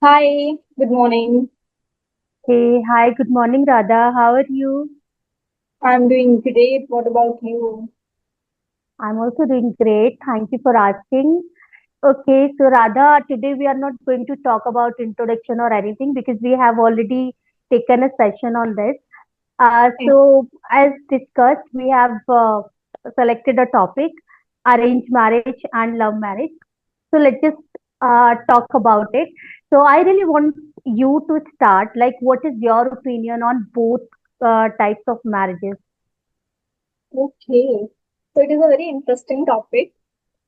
Hi, good morning. Hey, hi, good morning, Radha. How are you? I'm doing great. What about you? I'm also doing great. Thank you for asking. Okay, so Radha, today we are not going to talk about introduction or anything because we have already taken a session on this. As discussed, we have selected a topic, arranged marriage and love marriage. So let's just talk about it. So I really want you to start. Like, what is your opinion on both types of marriages? Okay. So it is a very interesting topic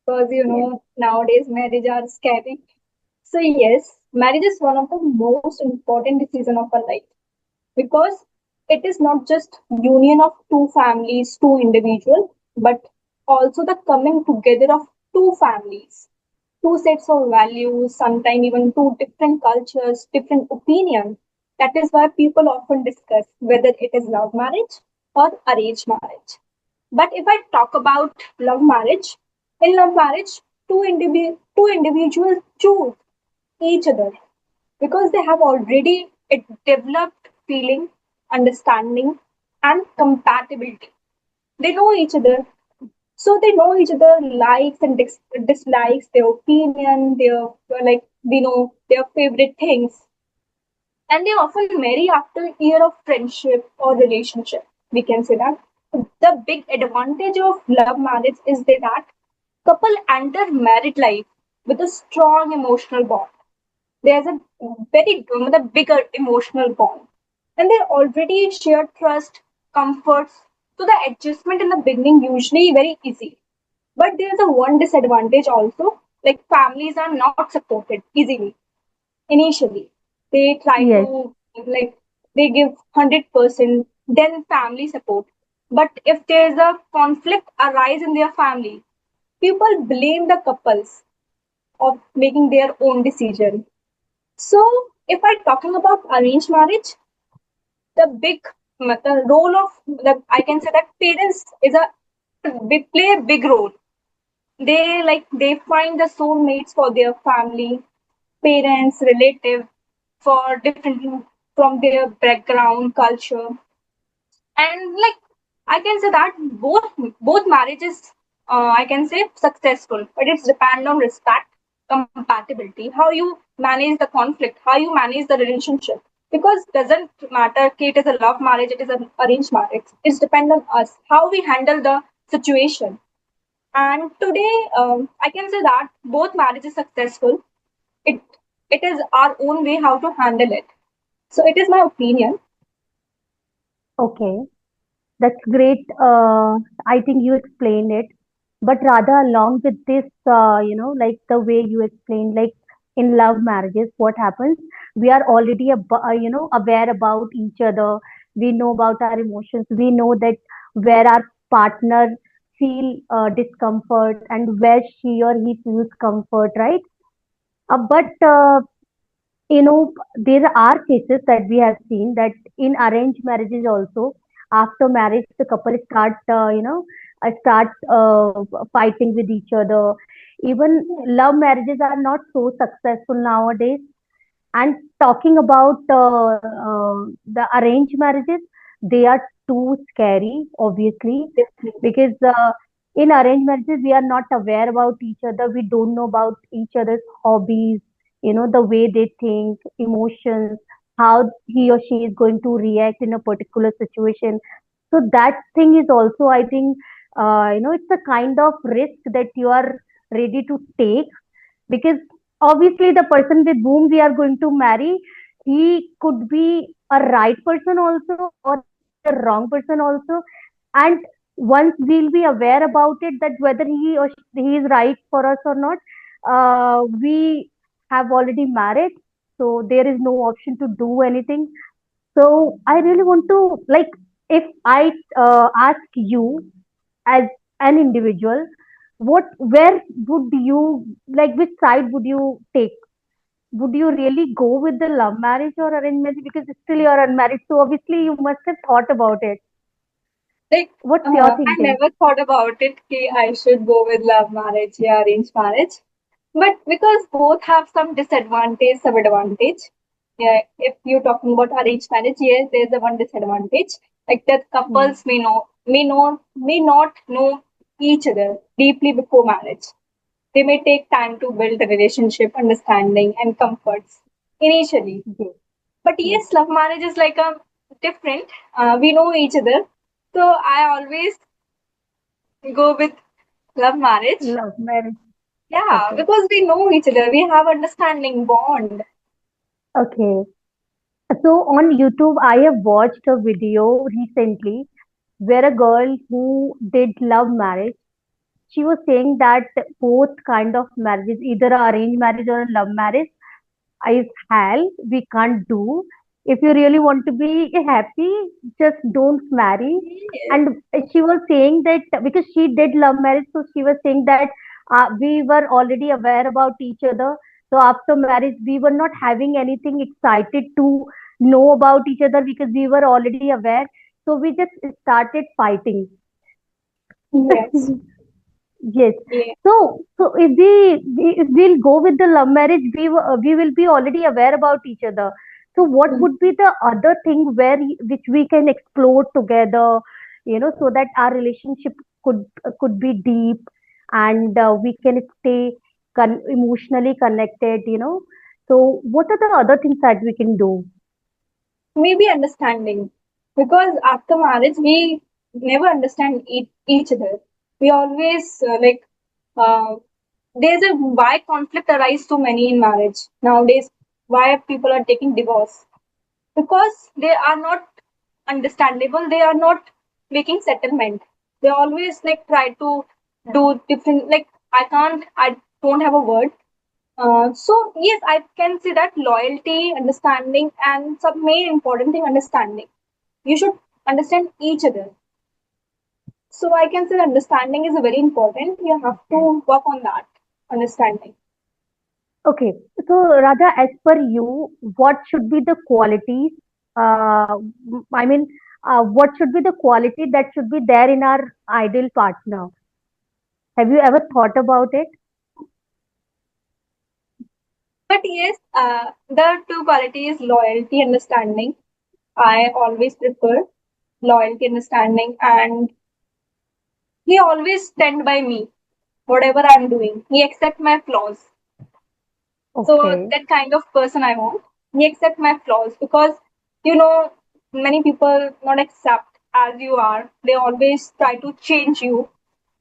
because nowadays marriage are scary. So yes, marriage is one of the most important decision of our life because it is not just union of two families, two individuals, but also the coming together of two families, two sets of values, sometimes even two different cultures, different opinions. That is why people often discuss whether it is love marriage or arranged marriage. But if I talk about love marriage, in love marriage, two individuals choose each other because they have already developed feeling, understanding, and compatibility. They know each other, so they know each other likes and dislikes, their opinion, their like we know their favorite things, and they often marry after a year of friendship or relationship. We can say that the big advantage of love marriage is that couple enter married life with a strong emotional bond. There's a the bigger emotional bond, and they already share trust, comforts. So the adjustment in the beginning usually very easy, but there's a one disadvantage also, like families are not supported easily initially. They try Yes. to like they give 100%, then family support. But if there's a conflict arise in their family, people blame the couples of making their own decision. So if I'm talking about arranged marriage, the big the role of the I can say that parents is a they play a big role. They find the soulmates for their family, parents, relative, for different from their background, culture, and I can say that both marriages I can say successful, but it's depend on respect, compatibility, how you manage the conflict, how you manage the relationship. Because doesn't matter okay, it is a love marriage, it is an arranged marriage. It's depend on us how we handle the situation. And today, I can say that both marriages successful. It it is our own way how to handle it. So it is my opinion. Okay. That's great. I think you explained it. But rather, along with this, like the way you explained, like in love marriages, what happens? We are already, aware about each other. We know about our emotions. We know that where our partner feel discomfort and where she or he feels comfort, right? But there are cases that we have seen that in arranged marriages also, after marriage, the couple start fighting with each other. Even love marriages are not so successful nowadays. And talking about the arranged marriages, they are too scary, obviously, Definitely. because in arranged marriages, we are not aware about each other. We don't know about each other's hobbies, the way they think, emotions, how he or she is going to react in a particular situation. So that thing is also, I think, it's a kind of risk that you are ready to take because obviously the person with whom we are going to marry, he could be a right person also or he could be a wrong person also. And once we'll be aware about it that whether he is right for us or not, we have already married, so there is no option to do anything. So I really want to, like, if I ask you as an individual, where would you, like, which side would you take? Would you really go with the love marriage or arranged marriage? Because still you're unmarried, so obviously you must have thought about it. Like, What's your I thinking? never thought about it. Ki I should go with love marriage or arranged marriage. But because both have some disadvantage, some advantage. Yeah, if you're talking about arranged marriage, yes, there's a one disadvantage. Like that Hmm. couples may not know each other deeply before marriage. They may take time to build a relationship, understanding, and comforts initially. Yes, But yes. yes, love marriage is like a different. We know each other, so I always go with love marriage. Love marriage. Yeah, Okay. because we know each other, we have understanding bond. Okay. So on YouTube, I have watched a video recently where a girl who did love marriage, she was saying that both kind of marriages, either a arranged marriage or a love marriage, is hell. We can't do. If you really want to be happy, just don't marry. Yes. And she was saying that because she did love marriage, so she was saying that we were already aware about each other. So after marriage, we were not having anything excited to know about each other because we were already aware. So we just started fighting. Yes. Yes. Yeah. So if if we'll go with the love marriage, we will be already aware about each other. So what Mm. would be the other thing which we can explore together, so that our relationship could be deep and we can stay emotionally connected. So what are the other things that we can do? Maybe understanding. Because after marriage, we never understand each other. We always uh, there's a why conflict arise so many in marriage nowadays. Why people are taking divorce? Because they are not understandable. They are not making settlement. They always like try to do different. Like I don't have a word. So yes, I can say that loyalty, understanding, and some main important thing, understanding. You should understand each other. So I can say that understanding is very important. You have to work on that understanding. Okay, so Radha, as per you, what should be the qualities? Uh, I mean, what should be the quality that should be there in our ideal partner? Have you ever thought about it? But yes, the two qualities loyalty, understanding. I always prefer loyalty, understanding, and he always stand by me, whatever I'm doing. He accept my flaws. So Okay. that kind of person I want. He accept my flaws because many people not accept as you are. They always try to change you.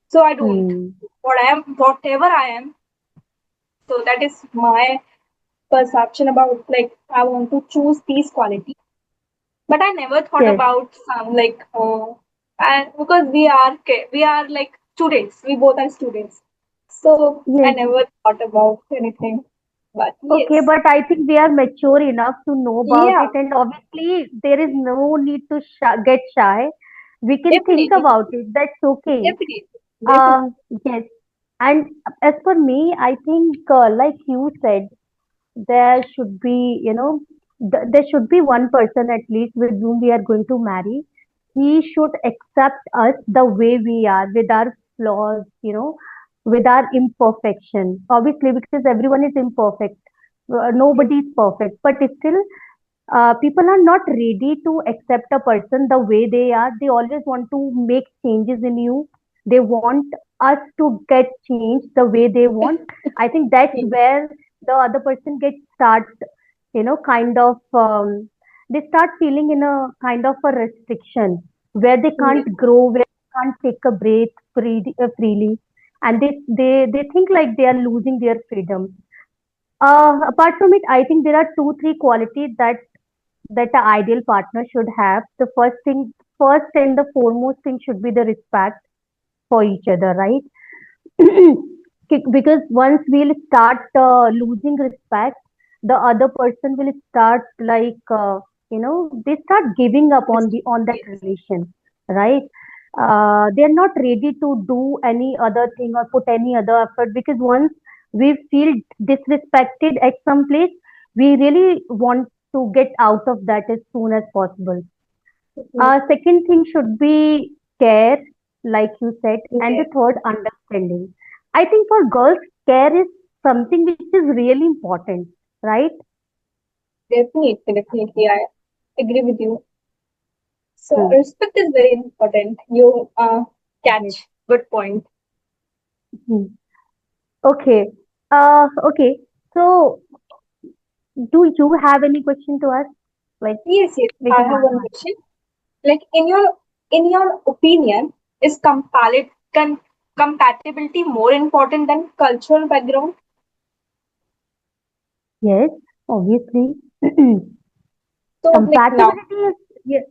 So I don't. Hmm. Whatever I am. So that is my perception about like I want to choose these qualities. But I never thought Yes. about some and because we are like students. We both are students. So I Yes. never thought about anything. But Okay, yes, but I think we are mature enough to know about yeah, it, and obviously there is no need to get shy. We can think definitely, about it. That's okay. definitely, definitely. Uh, yes. And as for me, I think, like you said, there should be, there should be one person at least with whom we are going to marry. He should accept us the way we are, with our flaws, with our imperfection. Obviously, because everyone is imperfect. Nobody is perfect, but still, people are not ready to accept a person the way they are. They always want to make changes in you. They want us to get changed the way they want. I think that's where the other person gets start, kind of, they start feeling in a kind of a restriction where they Yeah. can't grow, where they can't take a breath freely, and they think like they are losing their freedom. Apart from it, I think there are two, three qualities that the ideal partner should have. The first and the foremost thing should be the respect for each other, right? Because once we'll start losing respect, the other person will start like, they start giving up on that Yes. relation, right? They're not ready to do any other thing or put any other effort, because once we feel disrespected at some place, we really want to get out of that as soon as possible. Mhm. Second thing should be care, like you said, and the Yes. third, understanding. I think for girls, care is something which is really important, right? Definitely, definitely, I agree with you. So Hmm. respect is very important. You Yes. catch good point. Hmm. Okay. Okay. So, do you have any question to ask? Like, Yes, yes. which I is have not one question. Like in your opinion, is compatibility more important than cultural background? yes, obviously. So like now, Compatibility is, yes,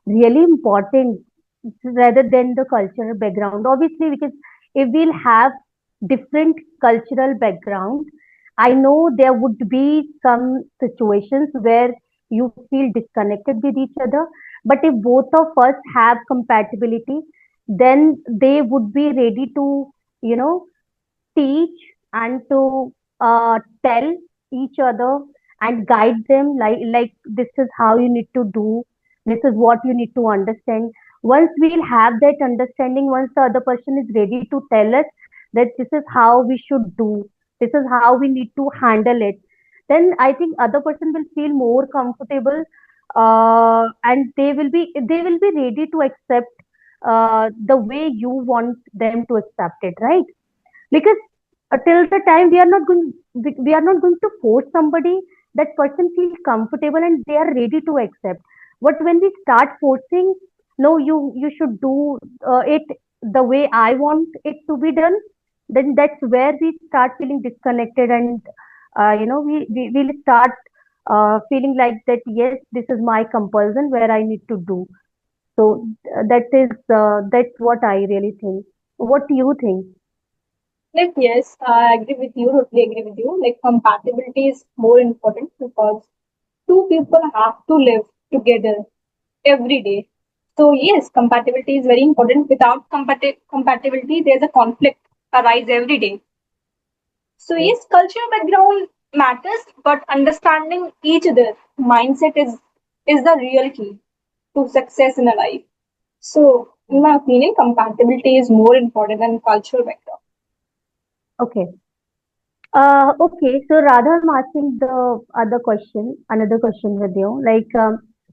really important rather than the cultural background. Obviously, because if we'll have different cultural background, I know there would be some situations where you feel disconnected with each other. But if both of us have compatibility, then they would be ready to, you know, teach and to tell each other and guide them, like this is how you need to do, this is what you need to understand. Once we'll have that understanding, once the other person is ready to tell us that this is how we should do, this is how we need to handle it, then I think other person will feel more comfortable, and they will be ready to accept the way you want them to accept it, right? Because till the time we are not going to force somebody, that person feels comfortable and they are ready to accept. But when we start forcing, no, you should do it the way I want it to be done, then that's where we start feeling disconnected, and we will start feeling like that, yes, this is my compulsion where I need to do. So that's what I really think. What do you think? like yes, I agree with you, totally agree with you. Like compatibility is more important because two people have to live together every day. So yes, compatibility is very important. Without compatibility, there's a conflict arise every day. So Yes. yes, cultural background matters, but understanding each other mindset is the real key to success in a life. So in my opinion, compatibility is more important than cultural background. Okay. Okay, so rather I'm asking the other question, another question with you. Like,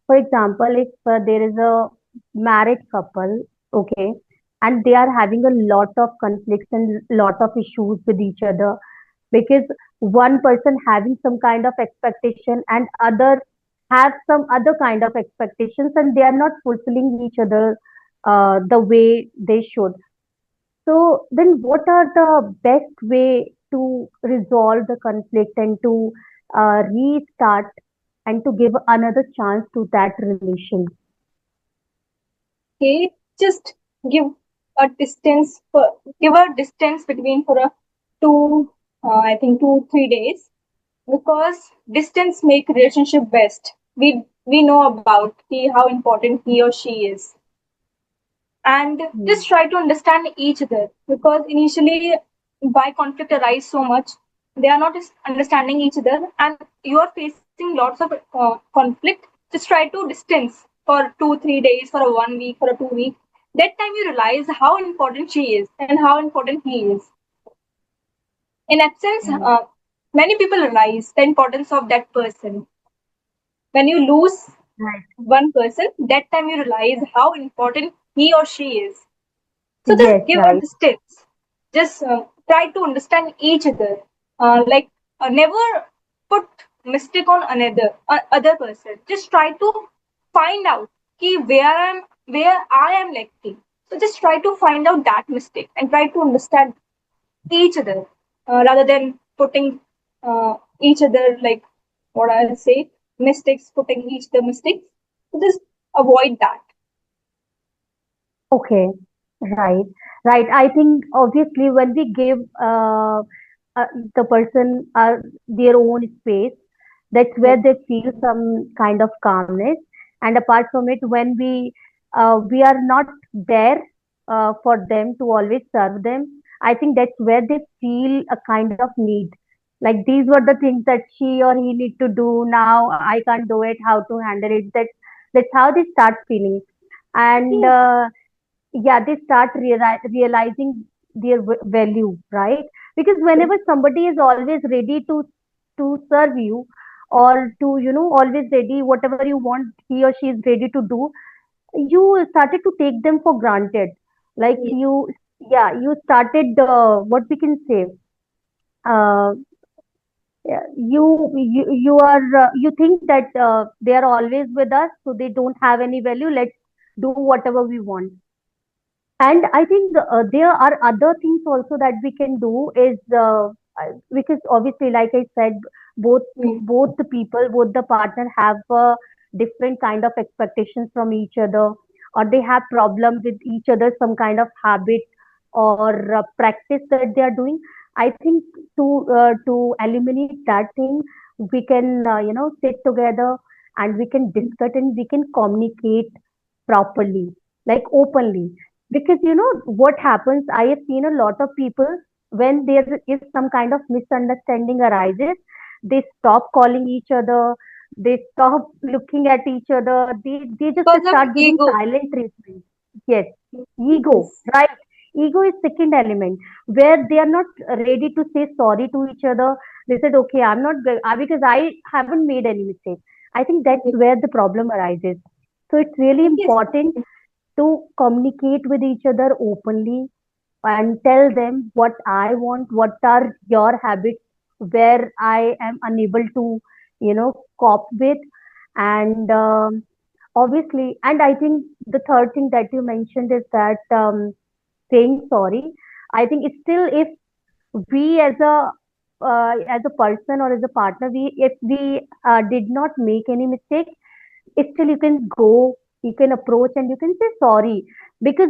for example, if there is a married couple, okay, and they are having a lot of conflicts and lot of issues with each other because one person having some kind of expectation and other have some other kind of expectations, and they are not fulfilling each other the way they should. So then what are the best way to resolve the conflict and to restart and to give another chance to that relation? Okay, just give give a distance between for a two, I think 2 3 days, because distance make relationship best. We know about how important he or she is, and Hmm. just try to understand each other, because initially why conflict arise so much, they are not understanding each other and you are facing lots of conflict. Just try to distance for 2 3 days, for a 1 week, for a 2 week. That time you realize how important she is and how important he is. In absence, Right. many people realize the importance of that person. When you lose Right. one person, that time you realize how important he or she is. So just Yes, give a right. distance. Just try to understand each other. Like never put mistake on another other person. Just try to find out where I am lacking. So just try to find out that mistake and try to understand each other, rather than putting each other, like what I say, mistakes, putting each the mistakes. So just avoid that. Okay. Right. Right. I think obviously when we give uh, the person their own space, that's where they feel some kind of calmness. And apart from it, when we are not there for them to always serve them, I think that's where they feel a kind of need, like these were the things that she or he need to do, now I can't do it, how to handle it. That's how they start feeling. And Yes, yeah, they start realizing their value, right? Because whenever somebody is always ready to serve you, or to, always ready, whatever you want, he or she is ready to do, you started to take them for granted. Like Yes. you, yeah, you started, what we can say, uh, yeah, you are, you think that they are always with us, so they don't have any value. Let's do whatever we want. And I think there are other things also that we can do is, because obviously, like I said, both Mm. both the people, both the partner have different kind of expectations from each other, or they have problems with each other, some kind of habit or practice that they are doing. I think to eliminate that thing, we can, sit together, and we can discuss, and we can communicate properly, like openly. Because what happens, I have seen a lot of people, when there is some kind of misunderstanding arises, they stop calling each other, they stop looking at each other, they just Because of start giving ego. silent treatment. Yes, ego, Yes. right? Ego is second element, where they are not ready to say sorry to each other. They said, okay, I'm not because I haven't made any mistake. I think that's Yes. where the problem arises. So it's really Yes. important to communicate with each other openly, and tell them what I want, what are your habits, where I am unable to, cope with. And obviously, and I think the third thing that you mentioned is that, saying sorry. I think it's still, if we as a person or as a partner, we if we did not make any mistake, still you can go, you can approach, and you can say sorry. Because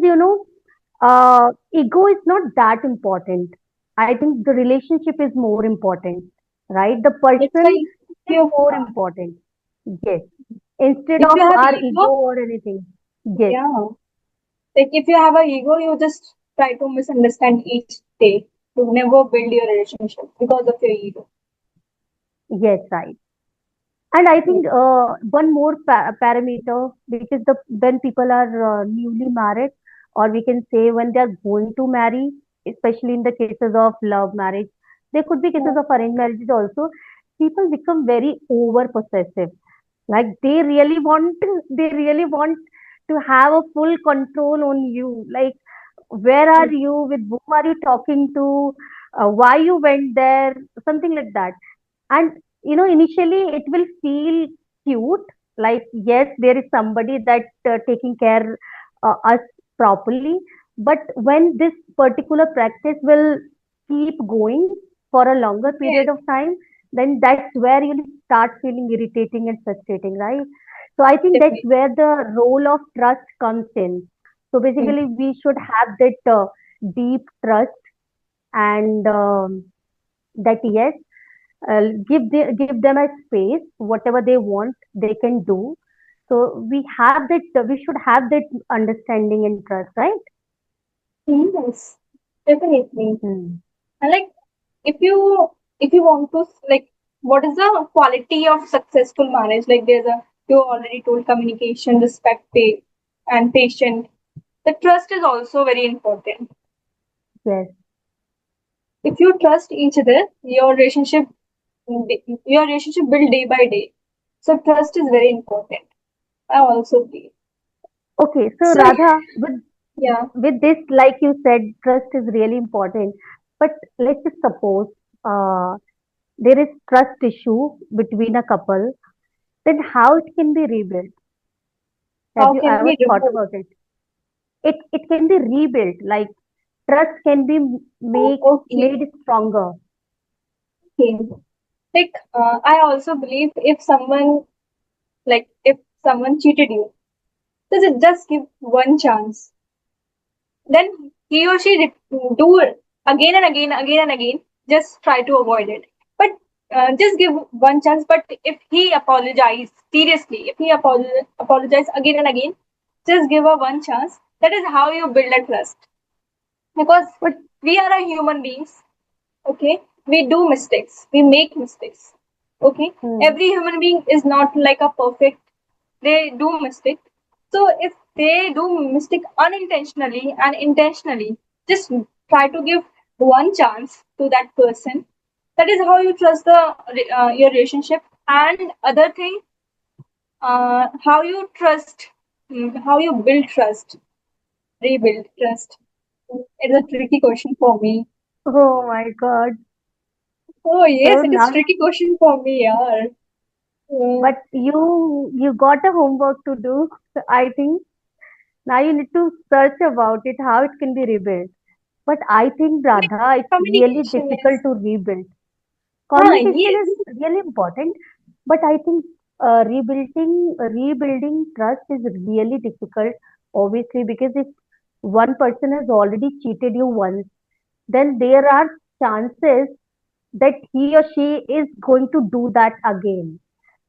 ego is not that important. I think the relationship is more important, right? The It's person like is you, more important. Yes, instead if of you have our ego ego, or anything. Yes, yeah. Like if you have a ego, you just try to misunderstand each day. You never build your relationship because of your ego. yes, right. And I Yes. think one more parameter, because when people are newly married, or we can say when they are going to marry, especially in the cases of love marriage, there could be cases Yeah. of arranged marriages also. People become very over possessive. Like they really want to have a full control on you. Like, where are you? With whom are you talking to? Why you went there? Something like that. And initially it will feel cute, like yes, there is somebody that taking care us properly. But when this particular practice will keep going for a longer period Yes. of time, then that's where you'll start feeling irritating and frustrating, right? So I think that's Definitely. where the role of trust comes in. So Mm. basically we should have that deep trust, and that yes, give them a space, whatever they want they can do. So we should have that understanding and trust, right? Yes. Definitely. Hmm. And like if you want to like what is the quality of successful marriage? Like there's a you already told communication, respect, and patient. The trust is also very important. Yes. If you trust each other, your relationship build day by day. So trust is very important. I also feel. Okay, so So Radha, yeah. with this, like you said, trust is really important. But let's just suppose uh, there is trust issue between a couple, then how it can be rebuilt? Have How you can ever we thought remove? about it? It can be rebuilt, like trust can be Oh, make okay. made stronger. Okay. Like I also believe if someone cheated you, just give one chance. Then he or she do it again and again and again. Just try to avoid it. But just give one chance. But if he apologize seriously, if he apologize again and again, just give her one chance. That is how you build a trust. Because But we are a human beings. Okay, we do mistakes. We make mistakes. Okay, hmm, every human being is not like a perfect. They do mistake. So if they do mistake unintentionally and intentionally, just try to give one chance to that person. That is how you trust your relationship. And other thing, how you trust, how you build trust, rebuild trust. It is a tricky question for me. Oh my God. Oh So yes, it is now, tricky question for me, yaar. Uh, but you got a homework to do. So I think now you need to search about it, how it can be rebuilt. But I think, like Radha, it's really communication difficult is, to rebuild. Communication yes, is really important, but I think rebuilding trust is really difficult, obviously, because if one person has already cheated you once, then there are chances that he or she is going to do that again.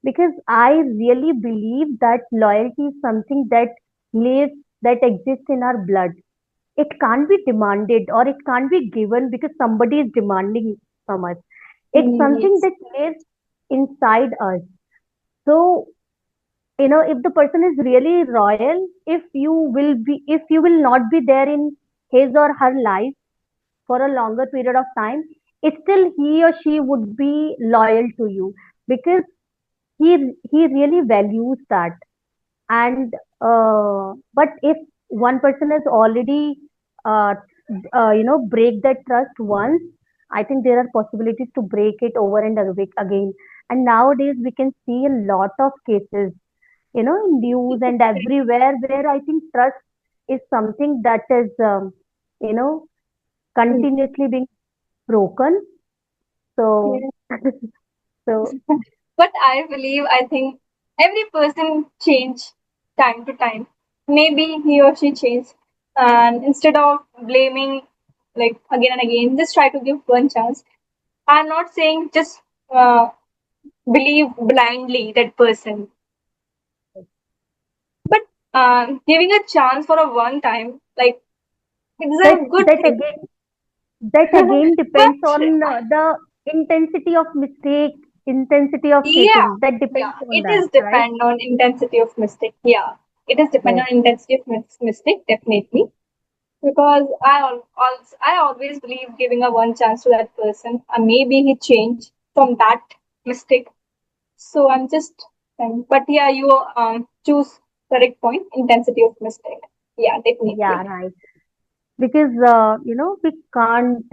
Because I really believe that loyalty is something that lives, that exists in our blood. It can't be demanded or it can't be given because somebody is demanding from us. It's something yes, that lives inside us. So, if the person is really royal, if you will not be there in his or her life for a longer period of time, it still he or she would be loyal to you because he really values that. And but if one person has already uh, break that trust once, I think there are possibilities to break it over and again. And nowadays we can see a lot of cases, in news and everywhere, where I think trust is something that is you know continuously being broken. So yes. so But I think every person change time to time. Maybe he or she change, and instead of blaming like again and again, just try to give one chance. I'm not saying just uh, believe blindly that person, but giving a chance for a one time, like it's that a good that thing. again that again But depends on the intensity of mistake, intensity of yeah, cheating. That yeah, depends on it that, is right? depend on intensity of mistake. Yeah, it is depend Yes. on intensity of mistake definitely. Because I always believe giving a one chance to that person, and maybe he changed from that mistake. So I'm just, but yeah, you choose correct point, intensity of mistake. Yeah, Yeah, definitely. right. Because we can't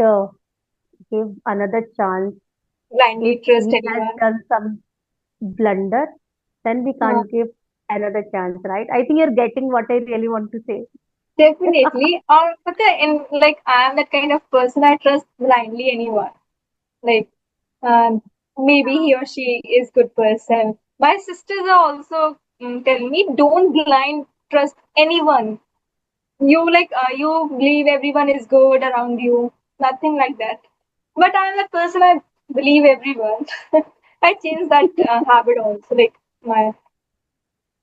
give another chance if Blindly trust he has anyone. done some blunder, then we Uh, can't give another chance, right? I think you're getting what I really want to say. Definitely. Or okay, in like I am that kind of person I trust blindly anyone. Like um, maybe he or she is good person. My sisters are also telling me don't blind trust anyone. You believe everyone is good around you, nothing like that. But I'm that person I believe everyone. I changed that habit also. Like my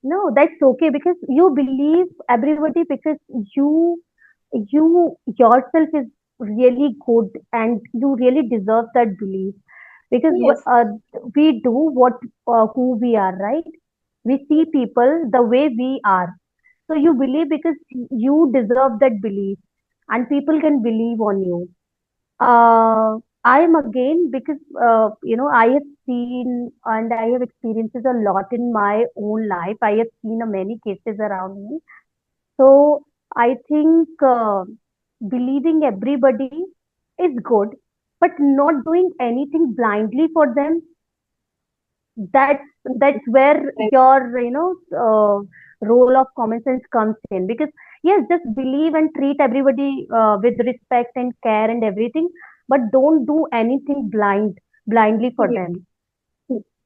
No, that's okay because you believe everybody because you you yourself is really good and you really deserve that belief because yes, we do what who we are, right? We see people the way we are. So you believe because you deserve that belief and people can believe on you. I am again because I have seen and I have experiences a lot in my own life. I have seen many cases around me. So I think believing everybody is good, but not doing anything blindly for them, that's where your role of common sense comes in. Because yes, just believe and treat everybody with respect and care and everything, but don't do anything blindly for yes, them.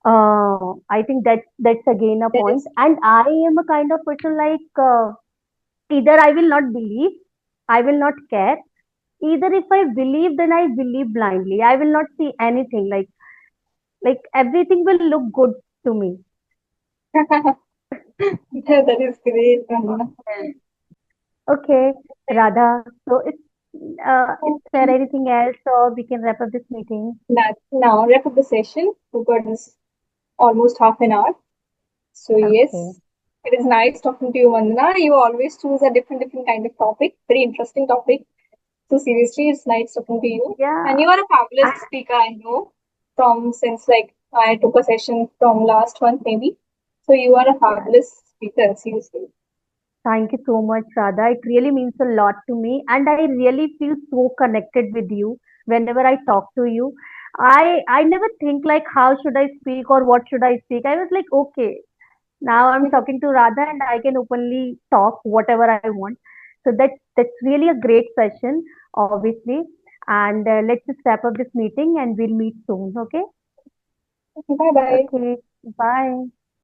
I think that's again a that point. is And I am a kind of person like, either I will not believe, I will not care. Either if I believe, then I believe blindly. I will not see anything like everything will look good to me. that is great. Okay, Radha. So is there anything else, or we can wrap up this meeting? Now wrap up the session because it's almost half an hour. So Okay. yes, it is nice talking to you, Vandana. You always choose a different kind of topic, very interesting topic. So seriously, it's nice talking to you. Yeah. And you are a fabulous I, speaker, I know, from since like I took a session from last month maybe. So you are a yeah. fabulous speaker, seriously. Thank you so much, Radha. It really means a lot to me, and I really feel so connected with you whenever I talk to you. I never think like how should I speak or what should I speak. I was like, okay, now I'm talking to Radha and I can openly talk whatever I want. So that's really a great session, obviously. And let's just wrap up this meeting and we'll meet soon. Okay. Bye bye. Okay. Bye.